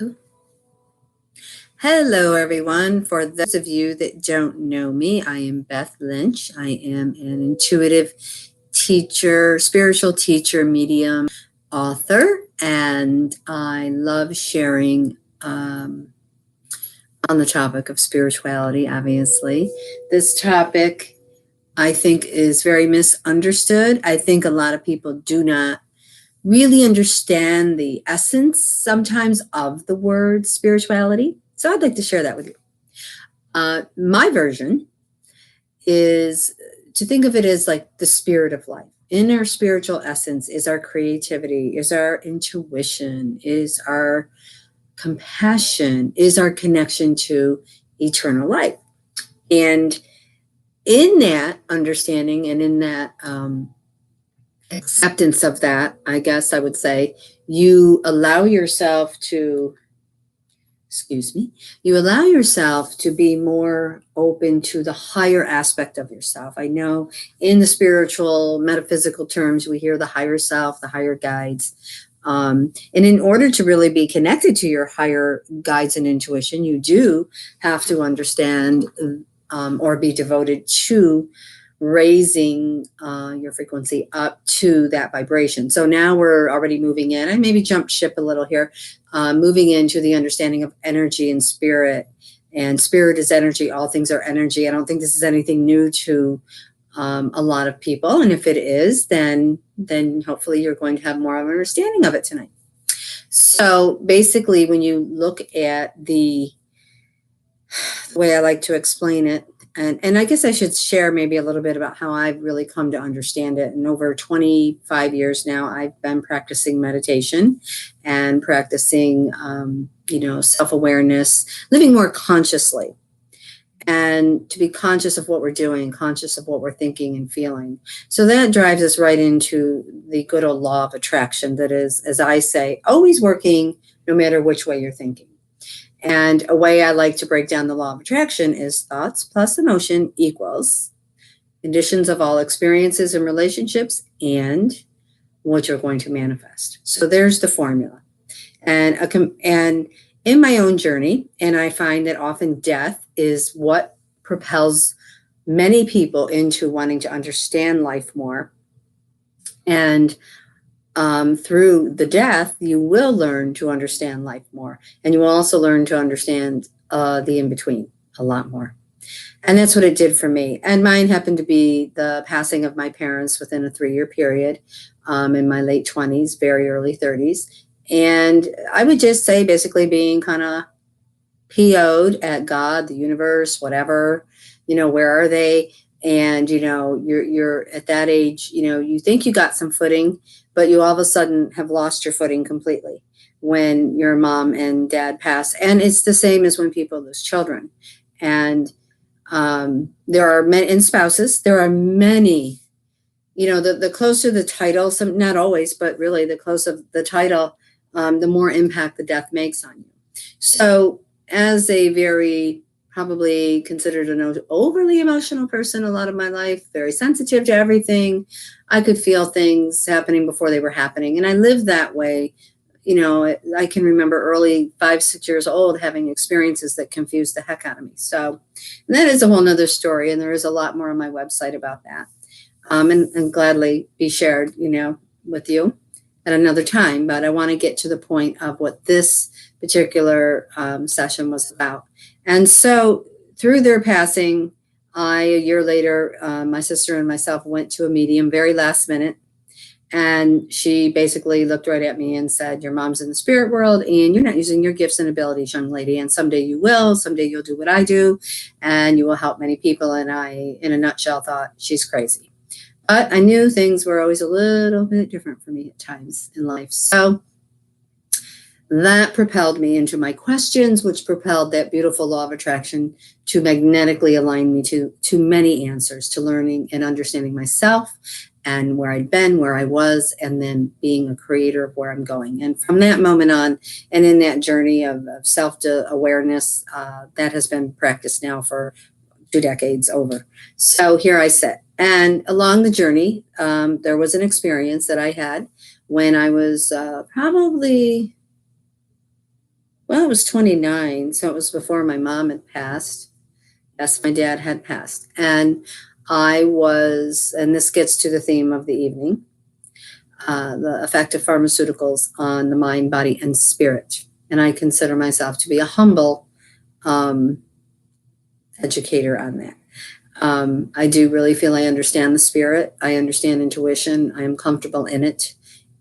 Ooh. Hello, everyone. For those of you that don't know me, I am Beth Lynch. I am an intuitive teacher, spiritual teacher, medium, author, and I love sharing on the topic of spirituality, obviously. This topic, I think, is very misunderstood. I think a lot of people do not really understand the essence sometimes of the word spirituality. So I'd like to share that with you. My version is to think of it as like the spirit of life. In our spiritual essence is our creativity, is our intuition, is our compassion, is our connection to eternal life. And in that understanding and in that acceptance of that, I guess I would say, you allow yourself to you allow yourself to be more open to the higher aspect of yourself. I know in the spiritual, metaphysical terms, we hear the higher self, the higher guides. And in order to really be connected to your higher guides and intuition, you do have to understand or be devoted to raising your frequency up to that vibration. So now we're already moving in. I maybe jumped ship a little here, moving into the understanding of energy and spirit. And spirit is energy. All things are energy. I don't think this is anything new to a lot of people. And if it is, then hopefully you're going to have more of an understanding of it tonight. So basically, when you look at the way I like to explain it, and I guess I should share maybe a little bit about how I've really come to understand it. And over 25 years now, I've been practicing meditation and practicing, self-awareness, living more consciously, and to be conscious of what we're doing, conscious of what we're thinking and feeling. So that drives us right into the good old law of attraction that is, as I say, always working no matter which way you're thinking. And a way I like to break down the law of attraction is thoughts plus emotion equals conditions of all experiences and relationships and what you're going to manifest. So there's the formula. And in my own journey, and I find that often death is what propels many people into wanting to understand life more. And through the death, you will learn to understand life more. And you will also learn to understand the in-between a lot more. And that's what it did for me. And mine happened to be the passing of my parents within a 3-year period in my late 20s, very early 30s. And I would just say basically being kind of PO'd at God, the universe, whatever, where are they? And, you're at that age, you think you got some footing, but you all of a sudden have lost your footing completely when your mom and dad pass. And it's the same as when people lose children. And there are many, in spouses, there are many, the closer the title, some, not always, but really the closer the title, the more impact the death makes on you. So as a very probably considered an overly emotional person a lot of my life, very sensitive to everything. I could feel things happening before they were happening. And I lived that way. I can remember early 5, 6 years old having experiences that confused the heck out of me. So that is a whole nother story. And there is a lot more on my website about that. And gladly be shared, with you at another time. But I want to get to the point of what this particular session was about. And so through their passing, a year later, my sister and myself went to a medium very last minute. And she basically looked right at me and said, your mom's in the spirit world and you're not using your gifts and abilities, young lady. And someday you will. Someday you'll do what I do and you will help many people. And I, in a nutshell, thought she's crazy. But I knew things were always a little bit different for me at times in life. So that propelled me into my questions, which propelled that beautiful law of attraction to magnetically align me to many answers, to learning and understanding myself and where I'd been, where I was, and then being a creator of where I'm going. And from that moment on, and in that journey of self-awareness, that has been practiced now for 2 decades over. So here I sit. And along the journey, there was an experience that I had when I was well, it was 29. So it was before my mom had passed. Yes, my dad had passed. And and this gets to the theme of the evening, the effect of pharmaceuticals on the mind, body, and spirit. And I consider myself to be a humble um, educator on that. I do really feel I understand the spirit. I understand intuition. I am comfortable in it.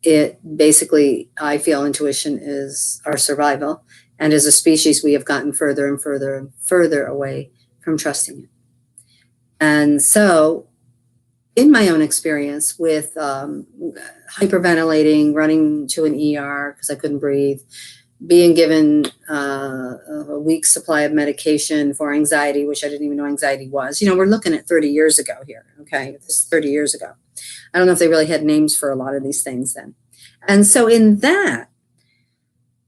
It basically, I feel intuition is our survival. And as a species, we have gotten further and further and further away from trusting it. And so, in my own experience with hyperventilating, running to an ER because I couldn't breathe, being given a week's supply of medication for anxiety, which I didn't even know anxiety was. We're looking at 30 years ago here, okay? This is 30 years ago. I don't know if they really had names for a lot of these things then. And so in that,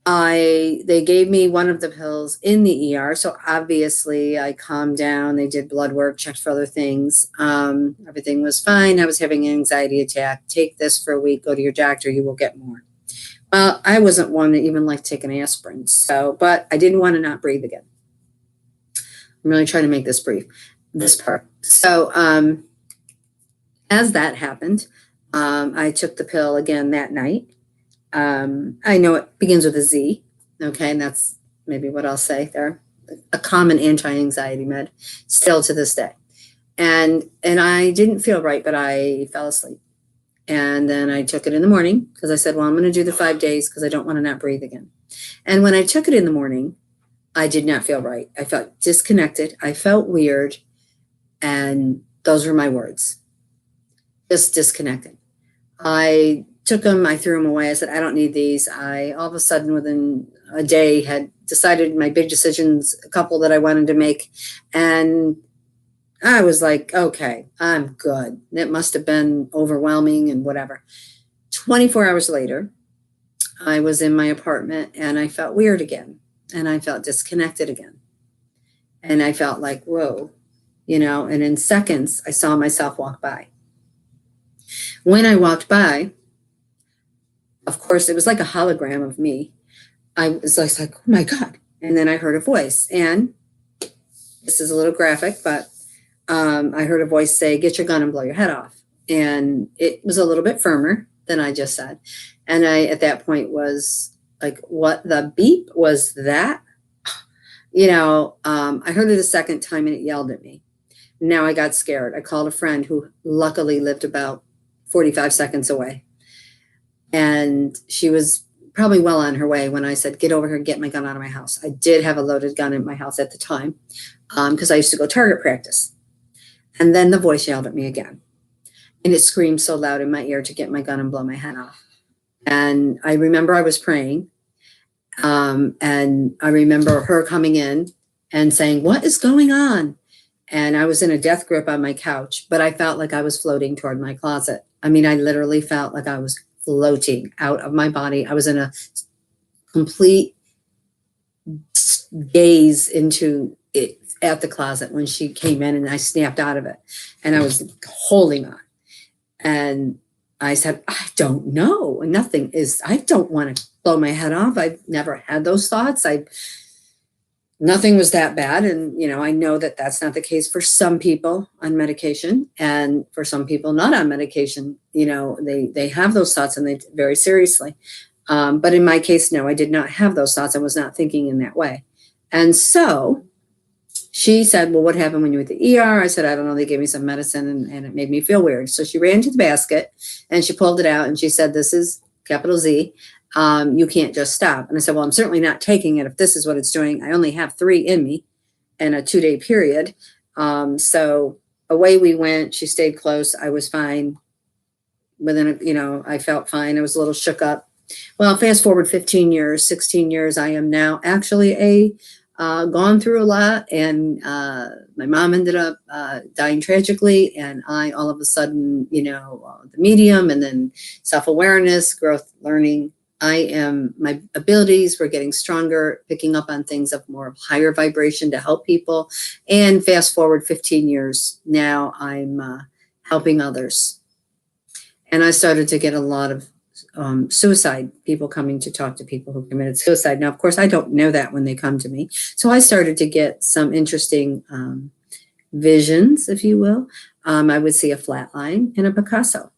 they gave me one of the pills in the ER. So obviously I calmed down. They did blood work, checked for other things. Everything was fine. I was having an anxiety attack. Take this for a week, go to your doctor, you will get more. Well, I wasn't one that even liked taking aspirin. But I didn't want to not breathe again. I'm really trying to make this brief, this part. So as that happened, I took the pill again that night. I know it begins with a Z, okay, and that's maybe what I'll say there. A common anti-anxiety med, still to this day. And I didn't feel right, but I fell asleep. And then I took it in the morning because I said, well, I'm going to do the 5 days because I don't want to not breathe again. And when I took it in the morning, I did not feel right. I felt disconnected. I felt weird. And those were my words. Just disconnected. I took them. I threw them away. I said, I don't need these. I all of a sudden within a day had decided my big decisions, a couple that I wanted to make. And I was like, okay, I'm good. It must have been overwhelming and whatever. 24 hours later, I was in my apartment and I felt weird again. And I felt disconnected again. And I felt like, whoa, and in seconds, I saw myself walk by. When I walked by, of course, it was like a hologram of me. I was like, oh my God. And then I heard a voice. And this is a little graphic, but I heard a voice say, get your gun and blow your head off. And it was a little bit firmer than I just said. And I, at that point, was like, what the beep was that? I heard it a second time and it yelled at me. Now I got scared. I called a friend who luckily lived about 45 seconds away. And she was probably well on her way when I said, get over here and get my gun out of my house. I did have a loaded gun in my house at the time because I used to go target practice. And then the voice yelled at me again. And it screamed so loud in my ear to get my gun and blow my head off. And I remember I was praying. And I remember her coming in and saying, what is going on? And I was in a death grip on my couch, but I felt like I was floating toward my closet. I mean, I literally felt like I was floating out of my body. I was in a complete gaze into it at the closet when she came in, and I snapped out of it and I was holding on. And I said, I don't know. I don't want to blow my head off. I've never had those thoughts. Nothing was that bad. And, I know that that's not the case for some people on medication, and for some people not on medication, they have those thoughts and they very seriously. But in my case, no, I did not have those thoughts. I was not thinking in that way. And so she said, well, what happened when you went to the ER? I said, I don't know. They gave me some medicine and it made me feel weird. So she ran to the basket and she pulled it out and she said, this is capital Z. You can't just stop. And I said, well, I'm certainly not taking it if this is what it's doing. I only have 3 in me in a 2-day period. So away we went. She stayed close. I was fine. I felt fine. I was a little shook up. Well, fast forward 15 years, 16 years, I am now actually gone through a lot. And my mom ended up dying tragically. And I, all of a sudden, the medium and then self-awareness, growth, learning. My abilities were getting stronger, picking up on things of more higher vibration to help people. And fast forward 15 years, now I'm helping others. And I started to get a lot of suicide, people coming to talk to people who committed suicide. Now, of course, I don't know that when they come to me. So I started to get some interesting visions, if you will. I would see a flat line and a Picasso.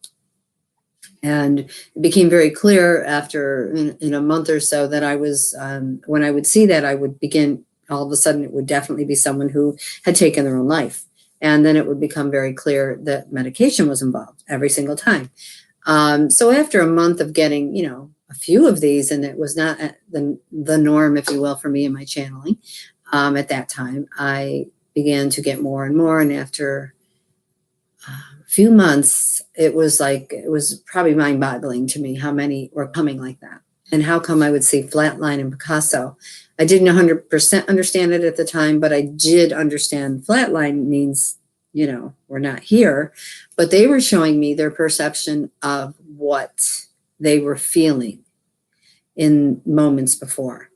And it became very clear after in a month or so that I was, when I would see that, I would begin, all of a sudden, it would definitely be someone who had taken their own life. And then it would become very clear that medication was involved every single time. So after a month of getting, a few of these, and it was not the norm, if you will, for me in my channeling, at that time, I began to get more and more. And after a few months, it was probably mind-boggling to me how many were coming like that. And how come I would see Flatline and Picasso? I didn't 100% understand it at the time, but I did understand Flatline means, we're not here. But they were showing me their perception of what they were feeling in moments before.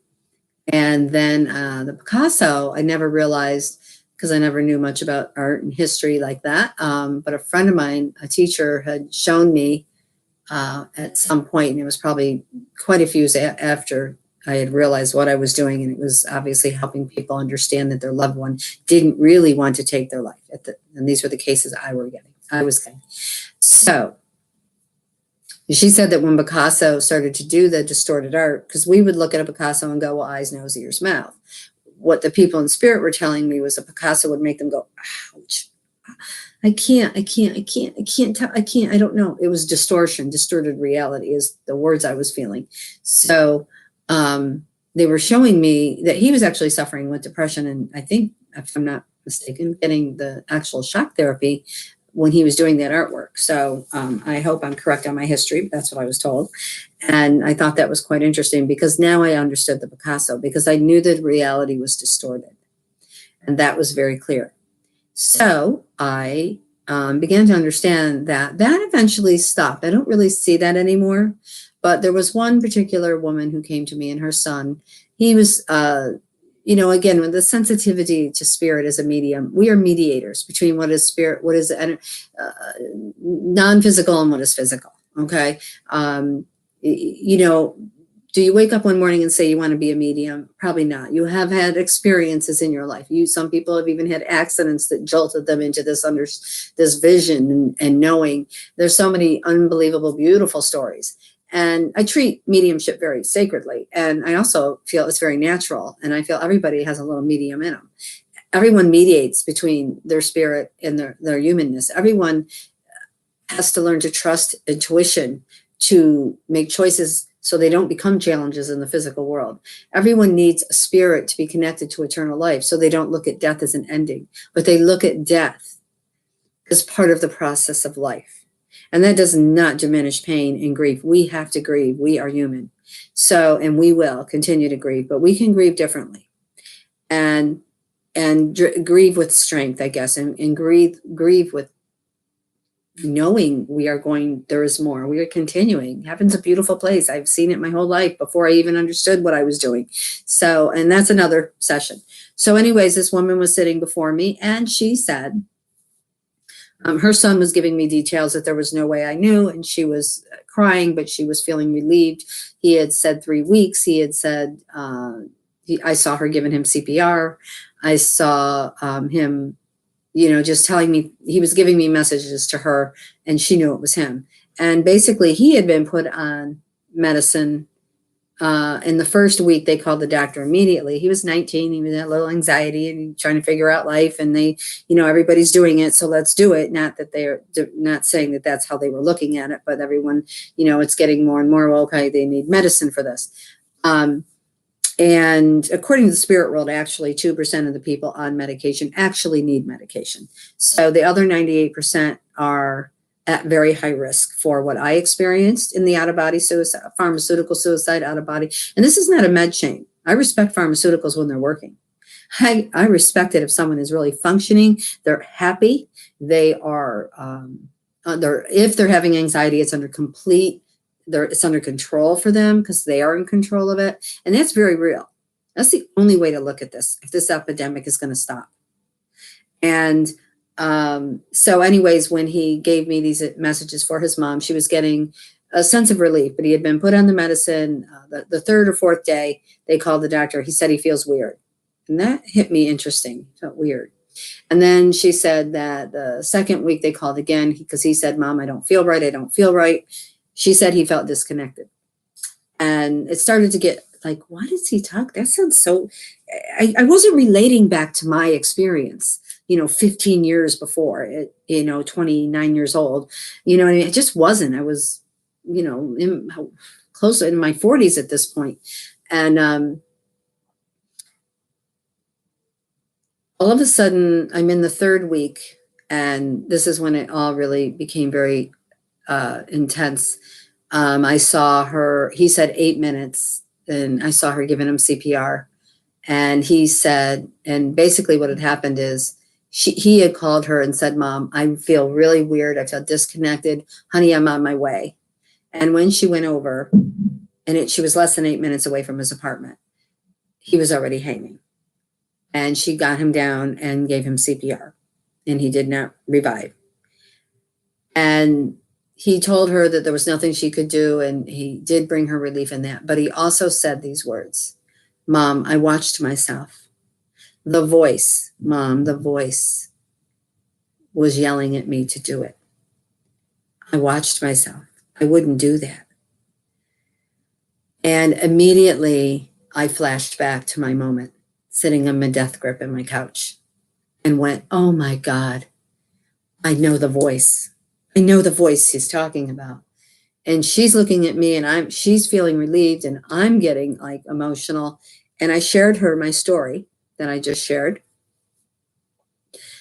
And then the Picasso, I never realized, because I never knew much about art and history like that. But a friend of mine, a teacher, had shown me at some point, and it was probably quite a few years after I had realized what I was doing, and it was obviously helping people understand that their loved one didn't really want to take their life. And these were the cases I was getting. So she said that when Picasso started to do the distorted art, because we would look at a Picasso and go, well, eyes, nose, ears, mouth. What the people in spirit were telling me was a Picasso would make them go, ouch. I don't know. It was distortion, distorted reality is the words I was feeling. So they were showing me that he was actually suffering with depression. And I think, if I'm not mistaken, getting the actual shock therapy when he was doing that artwork. So I hope I'm correct on my history, but that's what I was told. And I thought that was quite interesting because now I understood the Picasso, because I knew that reality was distorted. And that was very clear. So I began to understand that eventually stopped. I don't really see that anymore. But there was one particular woman who came to me, and her son, he was, again, with the sensitivity to spirit as a medium, we are mediators between what is spirit, what is non-physical, and what is physical. Okay. Do you wake up one morning and say you want to be a medium? Probably not. You have had experiences in your life. Some people have even had accidents that jolted them into this vision and knowing. There's so many unbelievable, beautiful stories. And I treat mediumship very sacredly. And I also feel it's very natural. And I feel everybody has a little medium in them. Everyone mediates between their spirit and their humanness. Everyone has to learn to trust intuition to make choices so they don't become challenges in the physical world. Everyone needs a spirit to be connected to eternal life, so they don't look at death as an ending, but they look at death as part of the process of life. And that does not diminish pain and grief. We have to grieve. We are human. So, and we will continue to grieve, but we can grieve differently. And grieve with strength, I guess, and grieve with knowing there is more. We are continuing. Heaven's a beautiful place. I've seen it my whole life before I even understood what I was doing. So, and that's another session. So anyways, this woman was sitting before me, and she said, her son was giving me details that there was no way I knew, and she was crying, but she was feeling relieved. He had said 3 weeks. He had said, I saw her giving him CPR. I saw him, just telling me, he was giving me messages to her, and she knew it was him. And basically he had been put on medicine. In the first week, they called the doctor immediately. He was 19. He had a little anxiety and trying to figure out life, and they, everybody's doing it, so let's do it. Not that they're not saying that that's how they were looking at it, but everyone, it's getting more and more, well, okay, they need medicine for this. And according to the spirit world, actually 2% of the people on medication actually need medication. So the other 98% are at very high risk for what I experienced in the out-of-body suicide, pharmaceutical suicide, out-of-body. And this is not a med shame. I respect pharmaceuticals when they're working. I respect it if someone is really functioning, they're happy, they are, if they're having anxiety, it's under control for them because they are in control of it. And that's very real. That's the only way to look at this, if this epidemic is going to stop. And so anyways, when he gave me these messages for his mom, she was getting a sense of relief, but he had been put on the medicine. The third or fourth day, they called the doctor. He said he feels weird. And that hit me interesting, felt weird. And then she said that the second week they called again because he said, Mom, I don't feel right. I don't feel right. She said he felt disconnected. And it started to get like, why does he talk? That sounds so, I wasn't relating back to my experience, 15 years before it, 29 years old, I mean, it just wasn't. I was, close in my 40s at this point. And all of a sudden I'm in the third week, and this is when it all really became very intense. I saw her, he said 8 minutes, and I saw her giving him CPR. And he said, and basically what had happened is he had called her and said, Mom, I feel really weird. I feel disconnected. Honey, I'm on my way. And when she went over, and she was less than 8 minutes away from his apartment, he was already hanging. And she got him down and gave him CPR, and he did not revive. And he told her that there was nothing she could do, and he did bring her relief in that. But he also said these words, Mom, I watched myself. The voice, Mom, the voice was yelling at me to do it. I watched myself. I wouldn't do that. And immediately I flashed back to my moment, sitting on my death grip in my couch, and went, oh my God, I know the voice. I know the voice he's talking about. And she's looking at me, and she's feeling relieved, and I'm getting like emotional. And I shared her my story that I just shared.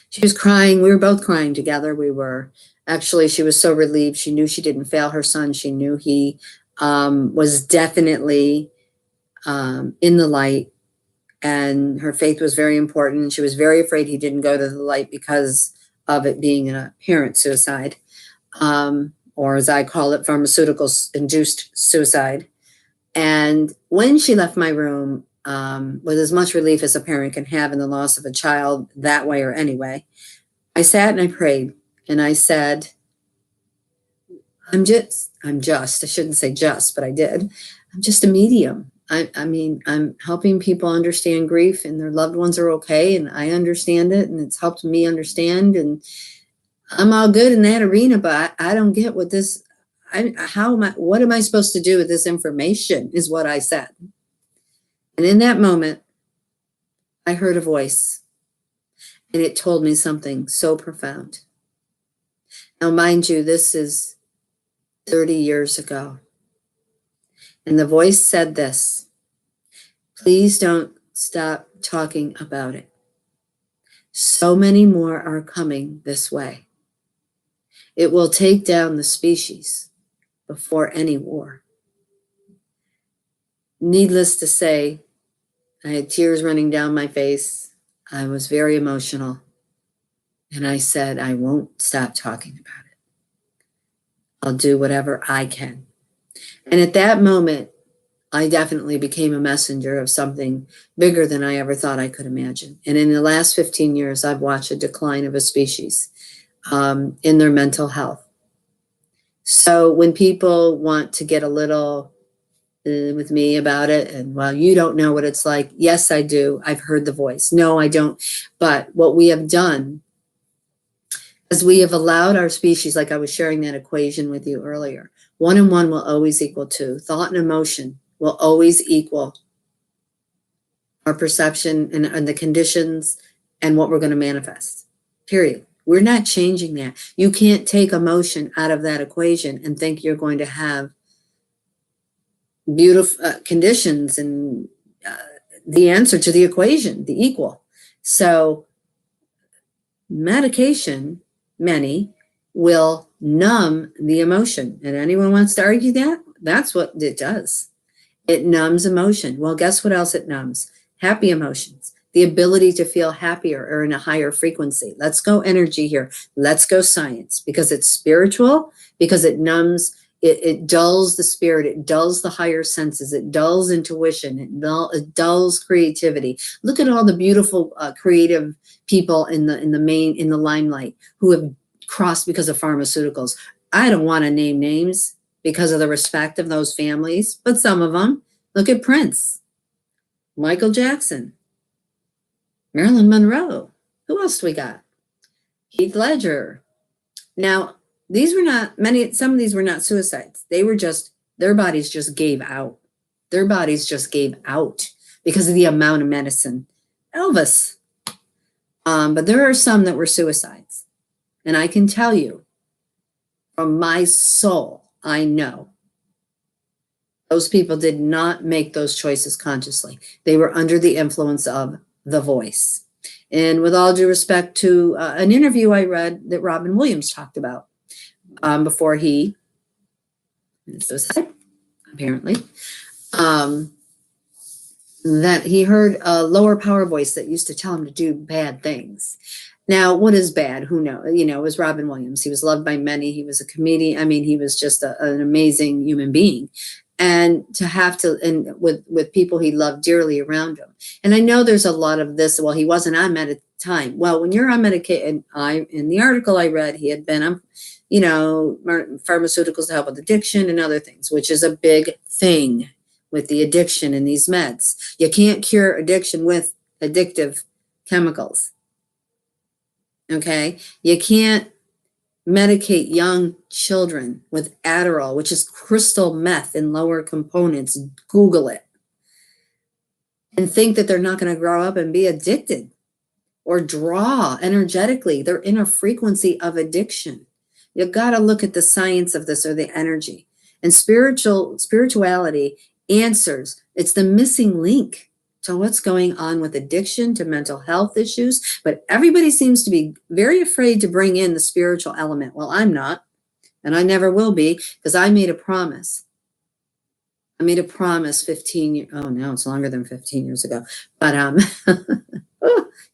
She was crying. We were both crying together. She was so relieved. She knew she didn't fail her son. She knew he was definitely in the light, and her faith was very important. She was very afraid he didn't go to the light because of it being an apparent suicide, or as I call it, pharmaceutical-induced suicide. And when she left my room, with as much relief as a parent can have in the loss of a child that way or anyway, I sat and I prayed, and I said, I shouldn't say just, but I did. I'm just a medium. I mean, I'm helping people understand grief, and their loved ones are okay, and I understand it, and it's helped me understand, and I'm all good in that arena, but I don't get what what am I supposed to do with this information is what I said. And in that moment, I heard a voice, and it told me something so profound. Now, mind you, this is 30 years ago. And the voice said this, please don't stop talking about it. So many more are coming this way. It will take down the species before any war. Needless to say, I had tears running down my face. I was very emotional. And I said, I won't stop talking about it. I'll do whatever I can. And at that moment, I definitely became a messenger of something bigger than I ever thought I could imagine. And in the last 15 years, I've watched a decline of a species in their mental health. So when people want to get a little with me about it, and well, you don't know what it's like. Yes, I do. I've heard the voice. No, I don't. But what we have done is we have allowed our species, like I was sharing that equation with you earlier, 1 and 1 will always equal 2. Thought and emotion will always equal our perception and the conditions and what we're going to manifest, period. We're not changing that. You can't take emotion out of that equation and think you're going to have beautiful conditions and the answer to the equation, the equal. So medication, many, will numb the emotion. And anyone wants to argue that? That's what it does. It numbs emotion. Well, guess what else it numbs? Happy emotions. The ability to feel happier or in a higher frequency. Let's go energy here. Let's go science, because it's spiritual, because it numbs, it dulls the spirit, it dulls the higher senses, it dulls intuition, it dulls creativity. Look at all the beautiful creative people in the limelight who have crossed because of pharmaceuticals. I don't want to name names. because of the respect of those families, but some of them. Look at Prince, Michael Jackson, Marilyn Monroe. Who else do we got? Heath Ledger. Now, these were not some of these were not suicides. They were just, their bodies just gave out. Their bodies just gave out because of the amount of medicine. Elvis. But there are some that were suicides. And I can tell you, from my soul, I know those people did not make those choices consciously. They were under the influence of the voice. And with all due respect to an interview I read that Robin Williams talked about before he suicide, apparently, that he heard a lower power voice that used to tell him to do bad things. Now, what is bad? Who knows? You know, it was Robin Williams. He was loved by many. He was a comedian. I mean, he was just an amazing human being. And to have to, and with people he loved dearly around him. And I know there's a lot of this. Well, he wasn't on med at the time. Well, when you're on medication, in the article I read, he had been on, you know, pharmaceuticals to help with addiction and other things, which is a big thing with the addiction in these meds. You can't cure addiction with addictive chemicals. Okay? You can't medicate young children with Adderall, which is crystal meth in lower components. Google it. And think that they're not going to grow up and be addicted or draw energetically. They're in a frequency of addiction. You've got to look at the science of this, or the energy. And spirituality answers. It's the missing link to what's going on with addiction, to mental health issues. But everybody seems to be very afraid to bring in the spiritual element. Well, I'm not, and I never will be, because I made a promise. I made a promise 15 years, oh no, it's longer than 15 years ago, but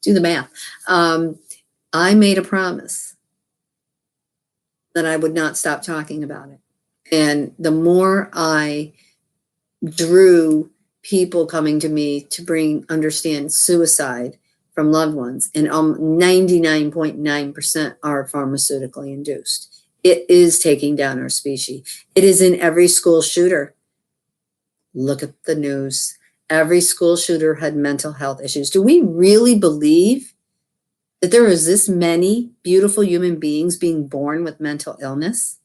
do the math. I made a promise that I would not stop talking about it. And the more I drew people coming to me to understand suicide from loved ones, and 99.9% are pharmaceutically induced. It is taking down our species. It is in every school shooter. Look at the news. Every school shooter had mental health issues. Do we really believe that there is this many beautiful human beings being born with mental illness?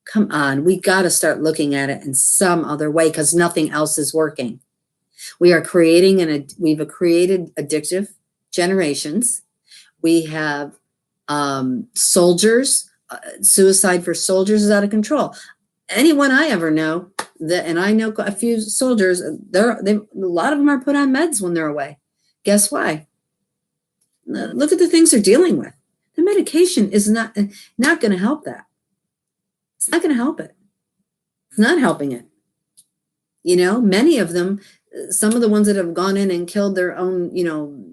Come on, we got to start looking at it in some other way, because nothing else is working. We've created addictive generations. We have soldiers. Suicide for soldiers is out of control. Anyone I ever know, and I know a few soldiers, a lot of them are put on meds when they're away. Guess why? Look at the things they're dealing with. The medication is not going to help that. It's not going to help it. It's not helping it. You know, many of them, some of the ones that have gone in and killed their own, you know,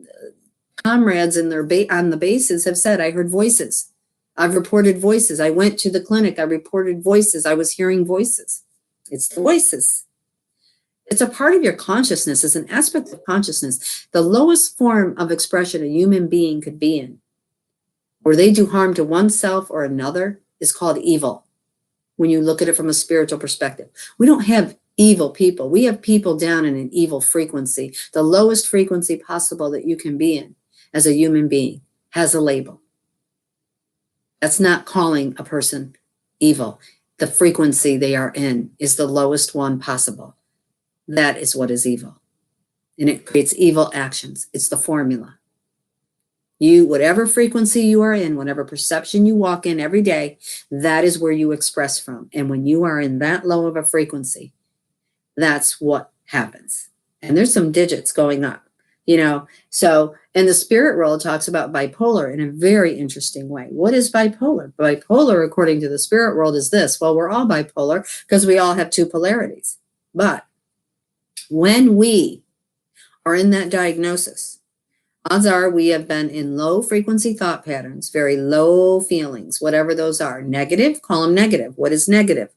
comrades in their on the bases have said, I heard voices. I've reported voices. I went to the clinic. I reported voices. I was hearing voices. It's the voices. It's a part of your consciousness. It's an aspect of consciousness. The lowest form of expression a human being could be in, where they do harm to oneself or another, is called evil. When you look at it from a spiritual perspective, we don't have evil people. We have people down in an evil frequency. The lowest frequency possible that you can be in as a human being has a label. That's not calling a person evil. The frequency they are in is the lowest one possible. That is what is evil. And it creates evil actions. It's the formula. Whatever frequency you are in, whatever perception you walk in every day, that is where you express from. And when you are in that low of a frequency, that's what happens. And there's some digits going up, you know. So in the spirit world, it talks about bipolar in a very interesting way. What is bipolar? Bipolar, according to the spirit world, is this. Well, we're all bipolar because we all have two polarities. But when we are in that diagnosis, odds are we have been in low frequency thought patterns, very low feelings, whatever those are. Negative, call them negative. What is negative?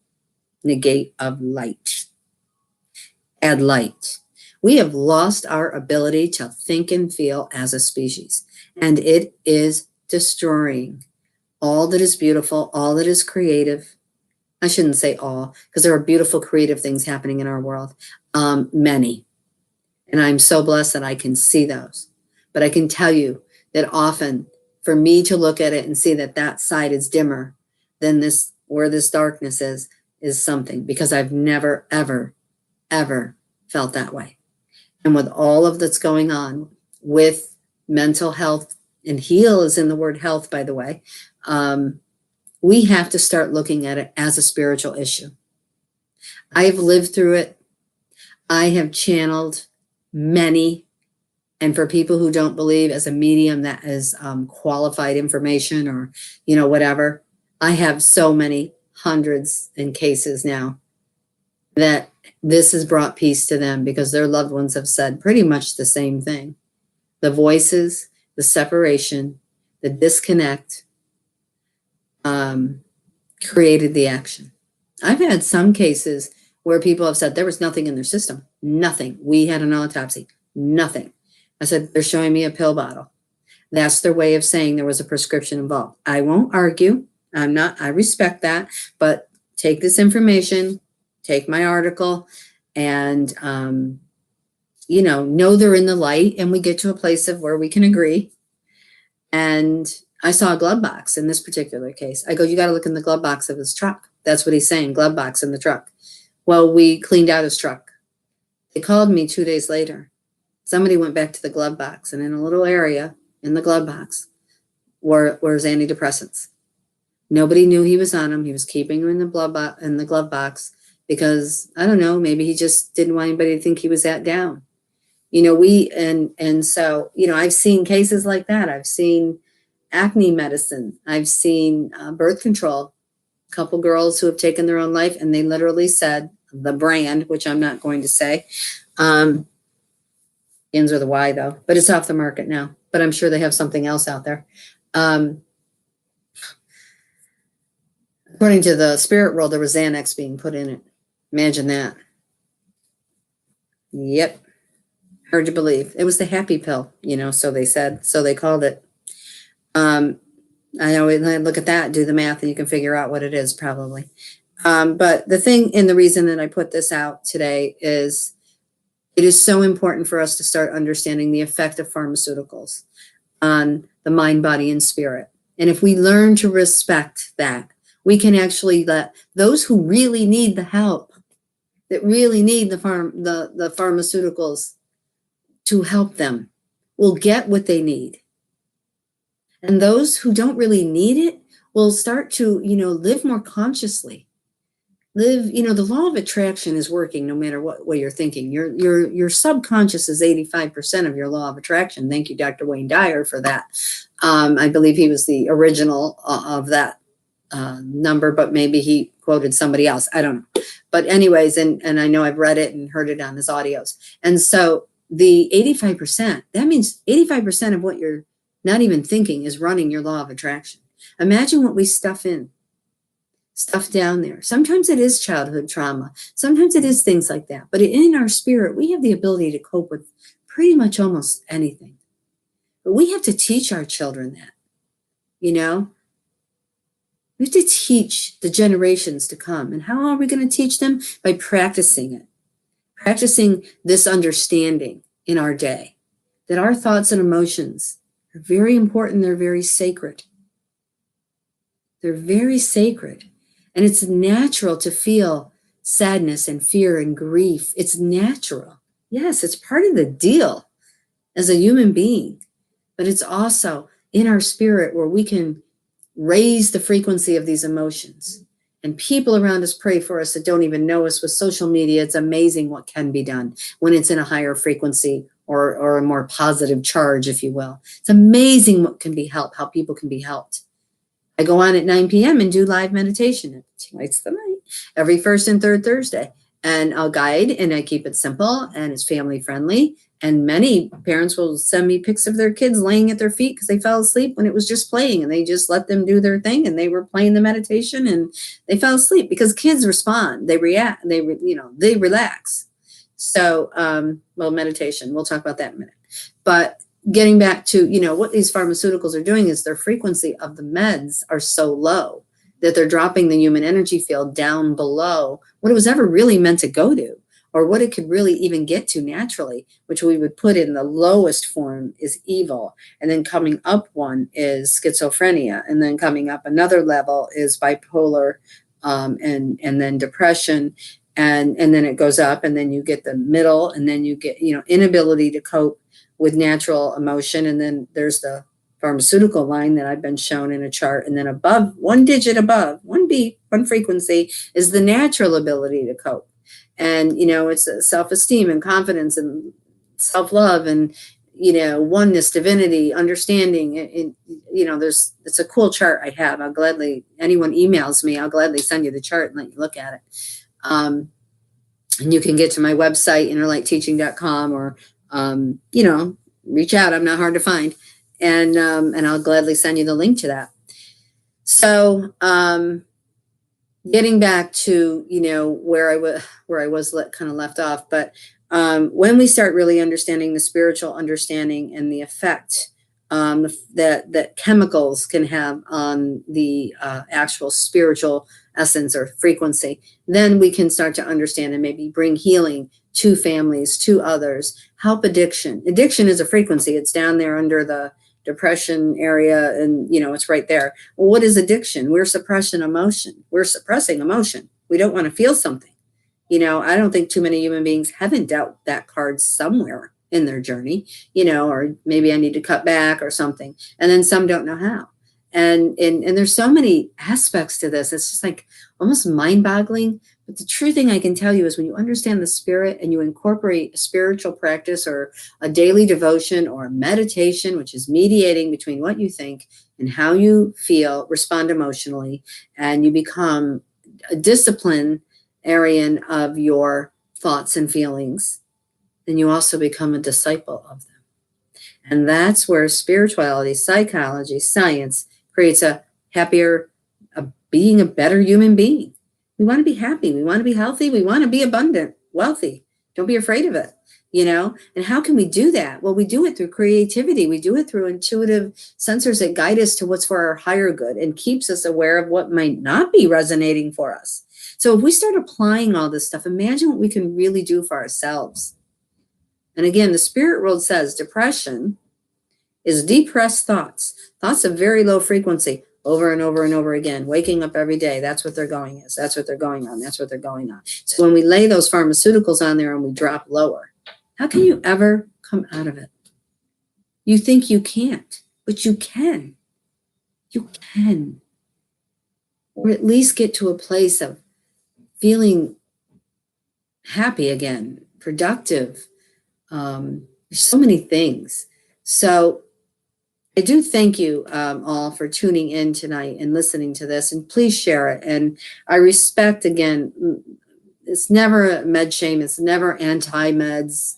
Negate of light. Add light. We have lost our ability to think and feel as a species, and it is destroying all that is beautiful, all that is creative, I shouldn't say all, because there are beautiful creative things happening in our world. Many. And I'm so blessed that I can see those. But I can tell you that often for me to look at it and see that that side is dimmer than this, where this darkness is something, because I've never, ever, ever felt that way. And with all of that's going on with mental health, and heal is in the word health, by the way, we have to start looking at it as a spiritual issue. I've lived through it. I have channeled many. And for people who don't believe, as a medium that is qualified information, or, whatever, I have so many hundreds in cases now that this has brought peace to them, because their loved ones have said pretty much the same thing. The voices, the separation, the disconnect created the action. I've had some cases where people have said there was nothing in their system. Nothing. We had an autopsy. Nothing. I said, they're showing me a pill bottle. That's their way of saying there was a prescription involved. I won't argue. I respect that, but take this information, take my article, and, know they're in the light, and we get to a place of where we can agree. And I saw a glove box in this particular case. I go, you got to look in the glove box of his truck. That's what he's saying, glove box in the truck. Well, we cleaned out his truck. They called me 2 days later. Somebody went back to the glove box, and in a little area in the glove box were his antidepressants. Nobody knew he was on them. He was keeping them in the glove box because, I don't know, maybe he just didn't want anybody to think he was that down. So, I've seen cases like that. I've seen acne medicine. I've seen birth control. A couple girls who have taken their own life, and they literally said the brand, which I'm not going to say, ends with a Y though, but it's off the market now. But I'm sure they have something else out there. According to the spirit world, there was Xanax being put in it. Imagine that. Yep. Hard to believe. It was the happy pill, so they said, so they called it. I always look at that, do the math, and you can figure out what it is probably. But the thing, and the reason that I put this out today is, it is so important for us to start understanding the effect of pharmaceuticals on the mind, body, and spirit. And if we learn to respect that, we can actually let those who really need the help, that really need the pharmaceuticals to help them, will get what they need. And those who don't really need it will start to, live more consciously. The law of attraction is working no matter what way you're thinking. Your subconscious is 85% of your law of attraction. Thank you, Dr. Wayne Dyer, for that. I believe he was the original of that number, but maybe he quoted somebody else. I don't know. But anyways, and I know I've read it and heard it on his audios. And so the 85%, that means 85% of what you're not even thinking is running your law of attraction. Imagine what we stuff down there. Sometimes it is childhood trauma. Sometimes it is things like that. But in our spirit, we have the ability to cope with pretty much almost anything. But we have to teach our children that, We have to teach the generations to come. And how are we going to teach them? By practicing it. Practicing this understanding in our day, that our thoughts and emotions are very important. They're very sacred. They're very sacred. And it's natural to feel sadness and fear and grief. It's natural. Yes, it's part of the deal as a human being. But it's also in our spirit where we can raise the frequency of these emotions. And people around us pray for us that don't even know us. With social media, it's amazing what can be done when it's in a higher frequency or a more positive charge, if you will. It's amazing what can be helped, how people can be helped. I go on at 9 p.m. and do live meditation. Tonight's the night. Every first and third Thursday. And I'll guide, and I keep it simple, and it's family friendly. And many parents will send me pics of their kids laying at their feet because they fell asleep when it was just playing, and they just let them do their thing, and they were playing the meditation and they fell asleep, because kids respond, they react, they relax. So, meditation, we'll talk about that in a minute. But getting back to, what these pharmaceuticals are doing is their frequency of the meds are so low that they're dropping the human energy field down below what it was ever really meant to go to, or what it could really even get to naturally, which we would put in the lowest form is evil. And then coming up one is schizophrenia. And then coming up another level is bipolar, and then depression. And then it goes up, and then you get the middle, and then you get, inability to cope with natural emotion. And then there's the pharmaceutical line that I've been shown in a chart. And then above, one digit above, one beat, one frequency, is the natural ability to cope. And, it's self-esteem and confidence and self-love and, oneness, divinity, understanding. It's a cool chart I have. I'll gladly, anyone emails me, I'll gladly send you the chart and let you look at it. And you can get to my website, innerlightteaching.com, or, reach out. I'm not hard to find. And I'll gladly send you the link to that. So, getting back to, where I was kind of left off, but when we start really understanding the spiritual understanding and the effect that chemicals can have on the actual spiritual essence or frequency, then we can start to understand and maybe bring healing to families, to others, help addiction. Addiction is a frequency. It's down there under the depression area, and it's right there. Well, what is addiction? We're suppressing emotion. We don't want to feel something. I don't think too many human beings haven't dealt that card somewhere in their journey, or maybe I need to cut back or something. And then some don't know how. And there's so many aspects to this. It's just like almost mind-boggling. But the true thing I can tell you is when you understand the spirit and you incorporate a spiritual practice or a daily devotion or a meditation, which is mediating between what you think and how you feel, respond emotionally, and you become a disciplinarian of your thoughts and feelings, then you also become a disciple of them. And that's where spirituality, psychology, science creates a happier, being a better human being. We want to be happy. We want to be healthy. We want to be abundant, wealthy. Don't be afraid of it, And how can we do that? Well, we do it through creativity. We do it through intuitive sensors that guide us to what's for our higher good and keeps us aware of what might not be resonating for us. So if we start applying all this stuff, imagine what we can really do for ourselves. And again, the spirit world says depression is depressed thoughts of very low frequency, over and over and over again, waking up every day. That's what they're going is. That's what they're going on. That's what they're going on. So when we lay those pharmaceuticals on there and we drop lower, how can you ever come out of it? You think you can't, but you can. You can. Or at least get to a place of feeling happy again, productive. There's so many things. So I do thank you all for tuning in tonight and listening to this, and please share it. And I respect, again, it's never med shame. It's never anti-meds.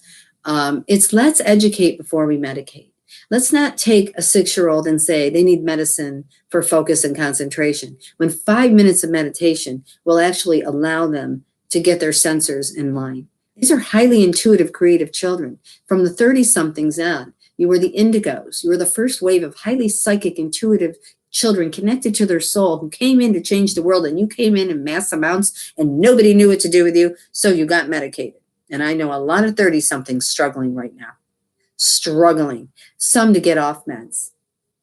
It's let's educate before we medicate. Let's not take a 6-year-old and say they need medicine for focus and concentration, when 5 minutes of meditation will actually allow them to get their sensors in line. These are highly intuitive, creative children. From the 30-somethings on, you were the indigos. You were the first wave of highly psychic, intuitive children connected to their soul who came in to change the world, and you came in mass amounts and nobody knew what to do with you, so you got medicated. And I know a lot of 30-somethings struggling right now. Struggling. Some to get off meds.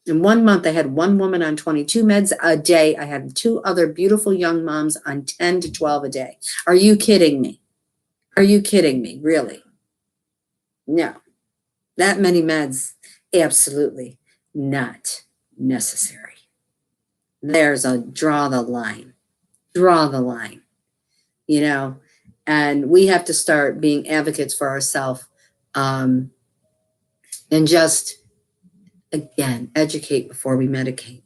In 1 month, I had one woman on 22 meds a day. I had 2 other beautiful young moms on 10 to 12 a day. Are you kidding me? Are you kidding me? Really? No. That many meds, absolutely not necessary. There's a draw the line. Draw the line. And we have to start being advocates for ourselves, and just, again, educate before we medicate.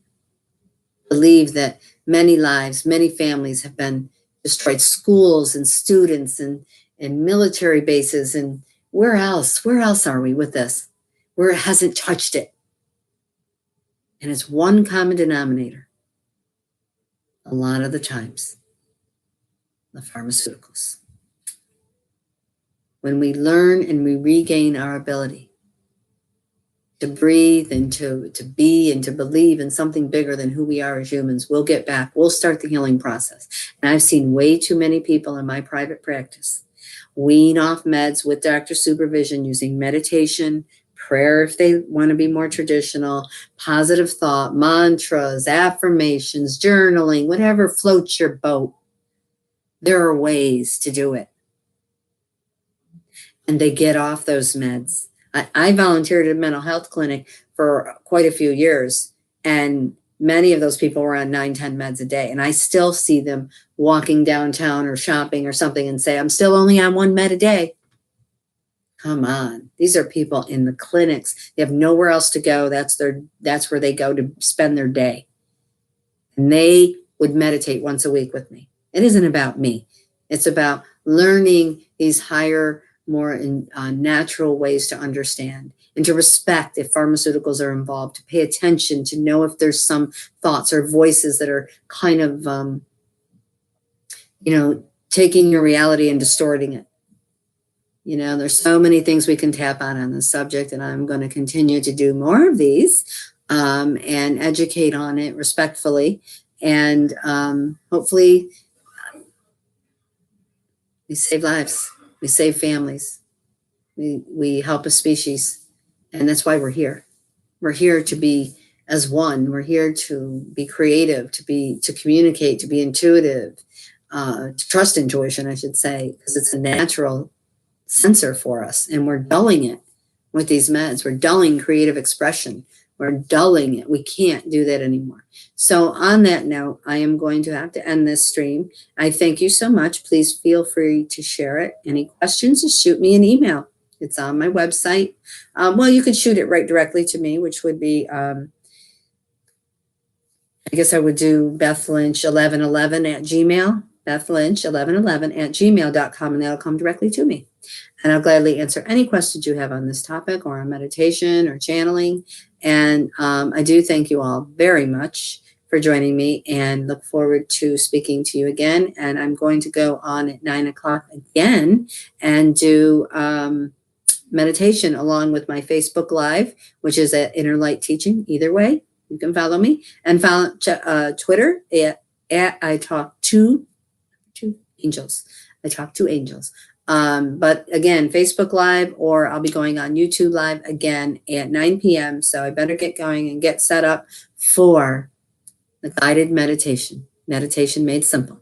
Believe that many lives, many families have been destroyed, schools and students and military bases, and where else are we with this? Where it hasn't touched it. And it's one common denominator. A lot of the times, the pharmaceuticals. When we learn and we regain our ability to breathe and to be and to believe in something bigger than who we are as humans, we'll get back. We'll start the healing process. And I've seen way too many people in my private practice wean off meds with doctor supervision using meditation, prayer if they want to be more traditional, positive thought, mantras, affirmations, journaling, whatever floats your boat. There are ways to do it. And they get off those meds. I volunteered at a mental health clinic for quite a few years, and many of those people were on 9-10 meds a day. And I still see them walking downtown or shopping or something and say, I'm still only on 1 med a day. Come on. These are people in the clinics. They have nowhere else to go. That's where they go to spend their day. And they would meditate once a week with me. It isn't about me. It's about learning these higher, more natural ways to understand and to respect if pharmaceuticals are involved, to pay attention, to know if there's some thoughts or voices that are kind of, taking your reality and distorting it. There's so many things we can tap on this subject, and I'm going to continue to do more of these and educate on it respectfully. And hopefully we save lives. We save families. We help a species. And that's why we're here. We're here to be as one. We're here to be creative, to communicate, to be intuitive, to trust intuition, I should say, because it's a natural sensor for us. And we're dulling it with these meds. We're dulling creative expression. We're dulling it. We can't do that anymore. So on that note, I am going to have to end this stream. I thank you so much. Please feel free to share it. Any questions, just shoot me an email. It's on my website. You could shoot it right directly to me, which would be, I guess I would do bethlynch1111 at Gmail, bethlynch1111 at gmail.com, and that'll come directly to me. And I'll gladly answer any questions you have on this topic or on meditation or channeling. And I do thank you all very much for joining me and look forward to speaking to you again. And I'm going to go on at 9 o'clock again and do meditation along with my Facebook Live, which is at Inner Light Teaching. Either way, you can follow me. And follow Twitter at I Talk to Angels. I Talk to Angels. But again, Facebook Live, or I'll be going on YouTube Live again at 9 p.m. So I better get going and get set up for the guided meditation made simple.